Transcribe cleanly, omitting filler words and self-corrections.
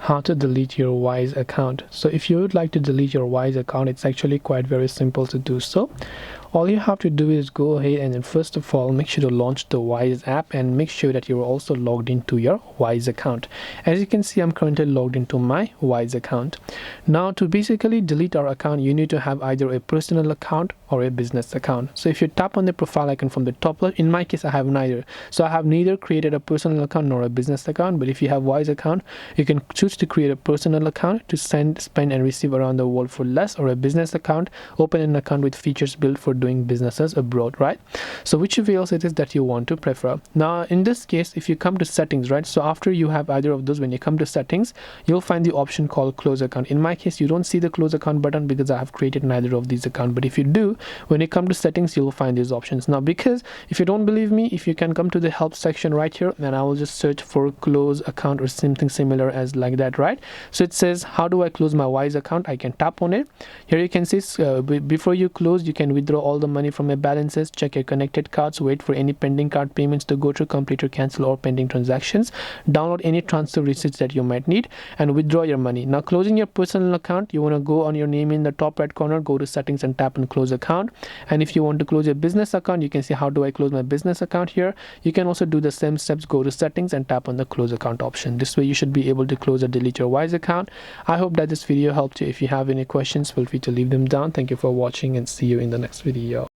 how to delete your Wise account. So if you would like to delete your Wise account, it's actually quite very simple to do so. All you have to do is go ahead and then first of all make sure to launch the Wise app and make sure that you're also logged into your Wise account. As you can see, I'm currently logged into my Wise account. Now to basically delete our account, you need to have either a personal account or a business account. So if you tap on the profile icon from the top left, in my case I have neither. So I have neither created a personal account nor a business account, but if you have Wise account, you can choose to create a personal account to send, spend and receive around the world for less, or a business account, open an account with features built for doing businesses abroad, right? So whichever else it is that you want to prefer. Now in this case, if you come to settings, right, so after you have either of those, when you come to settings, you'll find the option called close account. In my case, you don't see the close account button because I have created neither of these accounts, but if you do, when you come to settings, you'll find these options. Now because if you don't believe me, if you can come to the help section right here, then I will just search for close account or something similar as like that, right? So it says, how do I close my Wise account? I can tap on it. Here you can see before you close, you can withdraw all the money from your balances, check your connected cards, wait for any pending card payments to go through, complete or cancel all pending transactions, download any transfer receipts that you might need, and withdraw your money. Now closing your personal account, you want to go on your name in the top right corner, go to settings and tap on close account. And if you want to close your business account, you can see how do I close my business account here. You can also do the same steps, go to settings and tap on the close account option. This way you should be able to close or delete your Wise account. I hope that this video helped you. If you have any questions, feel free to leave them down. Thank you for watching and see you in the next video.